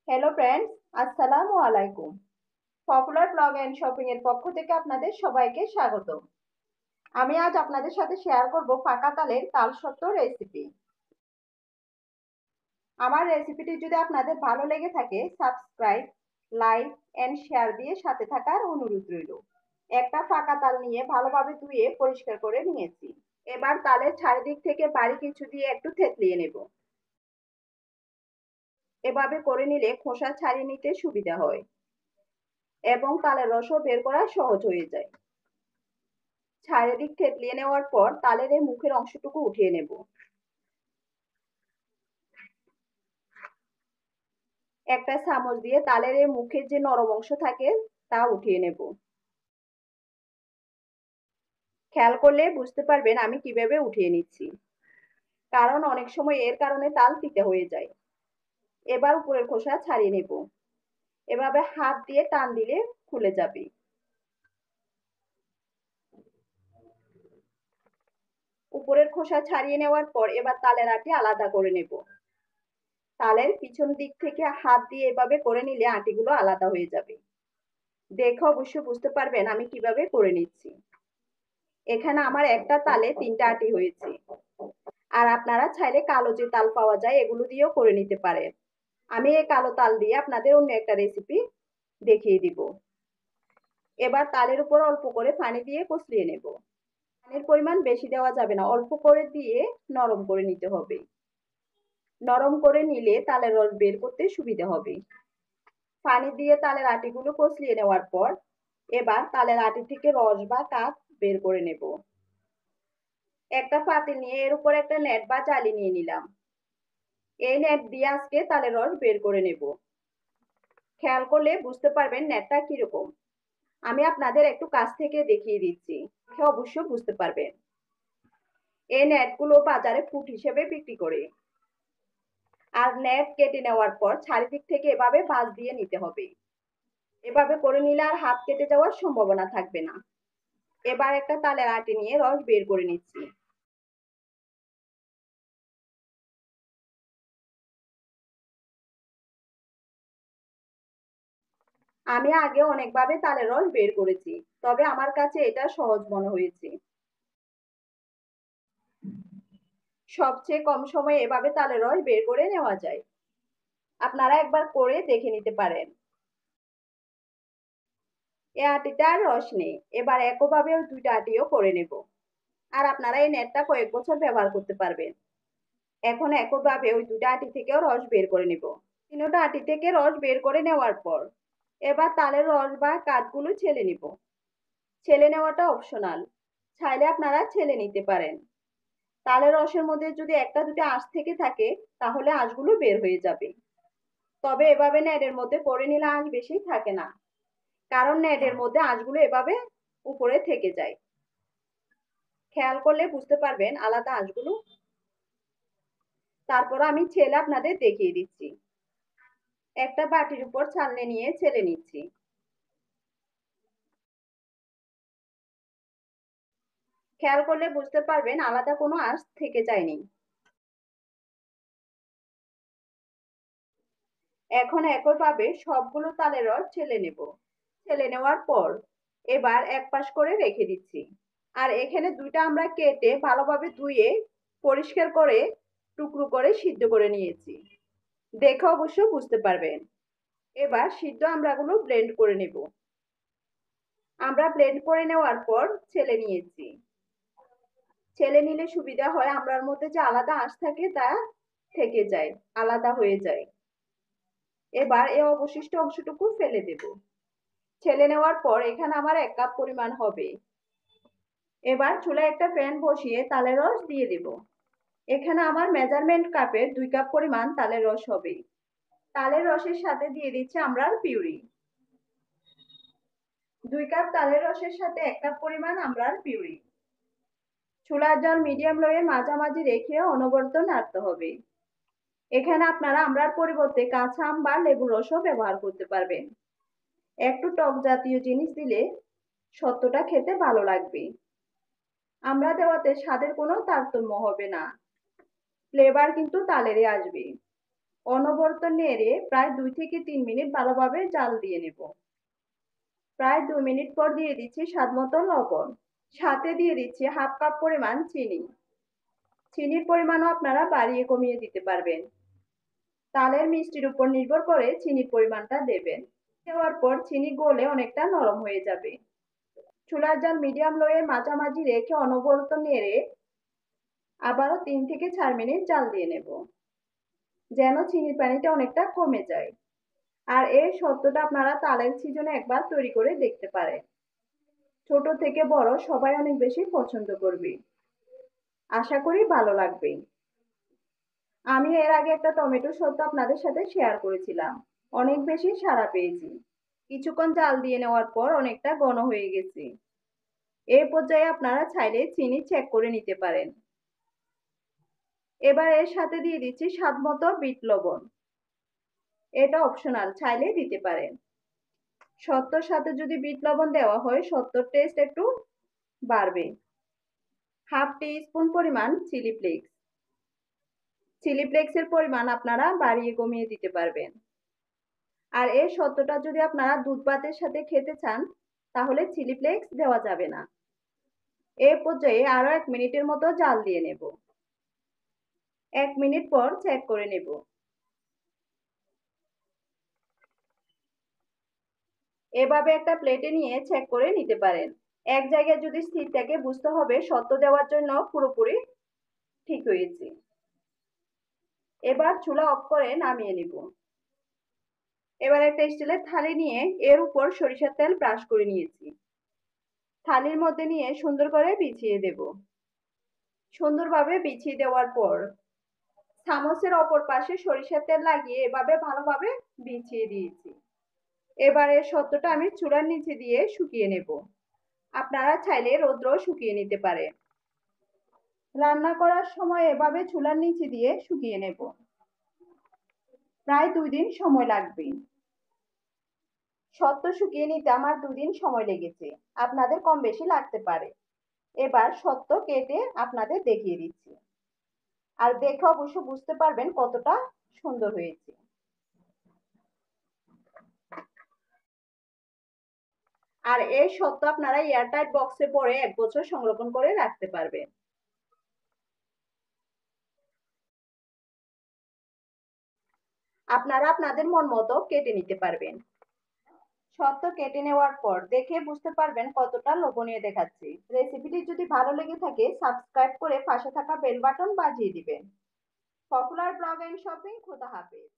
Hello friends, আসসালামু আলাইকুম। Popular blog and shopping এর পক্ষ থেকে আপনাদের সবাইকে স্বাগত। আমি আজ আপনাদের সাথে শেয়ার করব পাকা তালের তাল সত্ত্ব রেসিপি। আমার রেসিপিটি যদি আপনাদের ভালো লেগে থাকে, সাবস্ক্রাইব, লাইক এন্ড শেয়ার দিয়ে সাথে থাকার অনুরোধ রইল। একটা পাকা তাল নিয়ে ভালোভাবে ধুয়ে পরিষ্কার করে নিয়েছি। এবার তালের চারিদিক থেকে বাড়ি কিছু দিয়ে একটু থেতলিয়ে নেব। এভাবে করে নিলে খোসা ছাড়িয়ে নিতে সুবিধা হয় এবং তালের রসও বের করা সহজ হয়ে যায়। চারিদিক থেতলিয়ে নেওয়ার পর তালের এই মুখের অংশটুকু উঠিয়ে নেব। একটা চামচ দিয়ে তালের এই মুখের যে নরম অংশ থাকে তা উঠিয়ে নেব। খেয়াল করলে বুঝতে পারবেন আমি কিভাবে উঠিয়ে নিচ্ছি, কারণ অনেক সময় এর কারণে তাল তিতে হয়ে যায়। এবার উপরের খোসা ছাড়িয়ে নেব। এভাবে হাত দিয়ে টান দিলে খুলে যাবে। উপরের খোসা ছাড়িয়ে নেওয়ার পর এবার তালের আটি আলাদা করে নেব। তালের পিছন দিক থেকে হাত দিয়ে এভাবে করে নিলে আটিগুলো আলাদা হয়ে যাবে। দেখে অবশ্যই বুঝতে পারবেন আমি কিভাবে করে নিচ্ছি। এখানে আমার একটা তালে 3টা আটি হয়েছে। আর আপনারা চাইলে কালো যে তাল পাওয়া যায় এগুলো দিয়েও করে নিতে পারেন। আমি এই কালো তাল দিয়ে আপনাদের অন্য একটা রেসিপি দেখিয়ে দিব। এবার তালের উপর অল্প করে পানি দিয়ে কষলিয়ে নেব। পানির পরিমাণ বেশি দেওয়া যাবে না, অল্প করে দিয়ে নরম করে নিতে হবে। নরম করে নিলে তালের রস বের করতে সুবিধা হবে। পানি দিয়ে তালের আটিগুলো কষলিয়ে নেওয়ার পর এবার তালের আটি থেকে রস বা কাপ বের করে নেব। একটা পাতিল নিয়ে এর উপর একটা নেট বা জালি নিয়ে নিলাম। এই নেট দিয়ে আজকে তালের রস বের করে নেব। খেয়াল করলে বুঝতে পারবেন নেটটা কিরকম। আমি আপনাদের একটু কাছ থেকে দেখিয়ে দিচ্ছি, অবশ্যই বুঝতে পারবেন। এই নেটগুলো বাজারে ফুট হিসেবে বিক্রি করে। আর নেট কেটে নেওয়ার পর চারিদিক থেকে এভাবে ভাঁজ দিয়ে নিতে হবে। এভাবে করে নিলে আর হাত কেটে যাওয়ার সম্ভাবনা থাকবে না। এবার একটা তালের আটি নিয়ে রস বের করে নিচ্ছি। আমি আগে অনেকভাবে তালের রস বের করেছি, তবে আমার কাছে এটা সহজ মনে হয়েছে। সবচেয়ে কম সময়ে এভাবে তালের রস বের করে নেওয়া যায়। আপনারা একবার করে দেখে নিতে পারেন। এ আটিতে আর রস নেই। এবার একইভাবে ওই 2টা আটিও করে নেব। আর আপনারা এই নেটটা কয়েক বছর ব্যবহার করতে পারবেন। এখন একইভাবে ওই 2টা আটি থেকেও রস বের করে নেব। 3টা আটি থেকে রস বের করে নেওয়ার পর এবার তালের রস বা কাঠগুলো ছেলে নিব। ছেলে নেওয়াটা অপশনাল, চাইলে আপনারা ছেলে নিতে পারেন। তালের রসের মধ্যে যদি একটা দুটো আঁশ থেকে থাকে তাহলে আঁশগুলো বের হয়ে যাবে। তবে এভাবে নেটের মধ্যে করে নিলে আঁশ বেশি থাকে না, কারণ নেটের মধ্যে আঁশগুলো এভাবে উপরে থেকে যায়। খেয়াল করলে বুঝতে পারবেন আলাদা আঁশগুলো। তারপর আমি ছেলে আপনাদের দেখিয়ে দিচ্ছি। একটা বাটির উপর ছালনি নিয়ে ছেলে নিচ্ছি। খেয়াল করলে বুঝতে পারবেন আলাদা কোনো আঁশ থেকে যায়নি। এখন একইভাবে সবগুলো তালের রস ছেলে নেব। ছেলে নেওয়ার পর এবার এক পাশ করে রেখে দিচ্ছি। আর এখানে 2টা আমরা কেটে ভালোভাবে ধুয়ে পরিষ্কার করে টুকরো করে সিদ্ধ করে নিয়েছি। দেখে অবশ্য বুঝতে পারবেন। এবার সিদ্ধ আমড়াগুলো ব্লেন্ড করে নেব। আমরা ব্লেন্ড করে নেওয়ার পর ছেলে নিয়েছি। ছেলে নিলে সুবিধা হয়, আমড়ার মধ্যে যে আলাদা আঁশ থাকে তা থেকে যায়, আলাদা হয়ে যায়। এবার এই অবশিষ্ট অংশটুকু ফেলে দেব। ছেলে নেওয়ার পর এখানে আমার 1 কাপ পরিমাণ হবে। এবার চুলায় একটা প্যান বসিয়ে তালের রস দিয়ে দেব। এখানে আমার মেজারমেন্ট কাপের 2 কাপ পরিমাণ তালের রস হবে। তালের রসের সাথে দিয়ে দিচ্ছি আমড়ার পিউরি। 2 কাপ তালের রসের সাথে 1 কাপ পরিমাণ আমড়ার পিউরি। চুলার জাল মিডিয়াম লোয়ে মাঝামাঝি রেখে অনবরত নাড়তে হবে। এখানে আপনারা আমড়ার পরিবর্তে কাঁচা আম বা লেবুর রসও ব্যবহার করতে পারবেন। একটু টক জাতীয় জিনিস দিলে সত্যটা খেতে ভালো লাগবে। আমড়া দেওয়াতে স্বাদের কোনো তারতম্য হবে না, ফ্লেভার কিন্তু তালেরই আসবে। অনবরত নেড়ে প্রায় 2 থেকে 3 মিনিট ভালোভাবে জাল দিয়ে নেব। প্রায় 2 মিনিট পর দিয়ে দিচ্ছি স্বাদমতো লবণ, সাথে দিয়ে দিচ্ছি হাফ কাপ পরিমাণ চিনি। চিনির পরিমাণও আপনারা বাড়িয়ে কমিয়ে দিতে পারবেন, তালের মিষ্টির উপর নির্ভর করে চিনির পরিমাণটা দেবেন। দেওয়ার পর চিনি গলে অনেকটা নরম হয়ে যাবে। চুলার জাল মিডিয়াম লোয়ে মাঝামাঝি রেখে অনবরত নেড়ে আবারও 3 থেকে 4 মিনিট জাল দিয়ে নেব, যেন চিনির পানিটা অনেকটা কমে যায়। আর এই সত্যটা আপনারা তালের সিজনে একবার তৈরি করে দেখতে পারেন। ছোট থেকে বড় সবাই অনেক বেশি পছন্দ করবে। আশা করি ভালো লাগবে। আমি এর আগে একটা টমেটো সত্ত্ব আপনাদের সাথে শেয়ার করেছিলাম, অনেক বেশি সাড়া পেয়েছি। কিছুক্ষণ জাল দিয়ে নেওয়ার পর অনেকটা ঘন হয়ে গেছে। এই পর্যায়ে আপনারা চাইলে চিনি চেক করে নিতে পারেন। এবার এর সাথে দিয়ে দিচ্ছি স্বাদ মতো বিট লবণ। এটা অপশনাল, চাইলে দিতে পারেন। সত্তর সাথে যদি বিট লবণ দেওয়া হয় সত্তর টেস্ট একটু বাড়বে। হাফ টি স্পুন পরিমাণ চিলি ফ্লেক্স। চিলি ফ্লেক্সের পরিমাণ আপনারা বাড়িয়ে কমিয়ে দিতে পারবেন। আর এই সত্যটা যদি আপনারা দুধ ভাতের সাথে খেতে চান তাহলে চিলি ফ্লেক্স দেওয়া যাবে না। এই পর্যায়ে আরো 1 মিনিটের মতো জাল দিয়ে নেব। 1 মিনিট পর চেক করে নেব। এভাবে একটা প্লেটে নিয়ে চেক করে নিতে পারেন। এক জায়গায় যদি স্থির থাকে বুঝতে হবে সত্য দেওয়ার জন্য পুরোপুরি ঠিক হয়েছে। এবার চুলা অফ করে নামিয়ে নিব। এবার একটা স্টিলের থালি নিয়ে এর উপর সরিষার তেল ব্রাশ করে নিয়েছি। থালির মধ্যে নিয়ে সুন্দর করে বিছিয়ে দেব। সুন্দরভাবে বিছিয়ে দেওয়ার পর চামচের অপর পাশে সরিষার তেল লাগিয়ে এভাবে ভালোভাবে বিছিয়ে দিয়েছি। এবারে সত্যটা আমি চুলার নিচে দিয়ে শুকিয়ে নেব। আপনারা চাইলে রৌদ্র শুকিয়ে নিতে পারেন। রান্না করার সময় এভাবে চুলার নিচে দিয়ে শুকিয়ে নেব। প্রায় 2 দিন সময় লাগবে। সত্ত্ব শুকিয়ে নিতে আমার 2 দিন সময় লেগেছে, আপনাদের কম বেশি লাগতে পারে। এবার সত্ত্ব কেটে আপনাদের দেখিয়ে দিচ্ছি, আর দেখে অবশ্য বুঝতে পারবেন কতটা সুন্দর হয়েছে। আর এই সত্ত্ব আপনারা এয়ারটাইট বক্সে পরে 1 বছর সংরক্ষণ করে রাখতে পারবেন। আপনারা আপনাদের মন মতো কেটে নিতে পারবেন। সত্ত্ব কেটে নেওয়ার পর দেখে বুঝতে পারবেন কতটা লোভনীয় দেখাচ্ছে। রেসিপিটি যদি ভালো লেগে থাকে সাবস্ক্রাইব করে পাশে থাকা বেল বাটন বাজিয়ে দিবেন। পপুলার ব্লগ এন্ড শপিং, খোদা হাফেজ।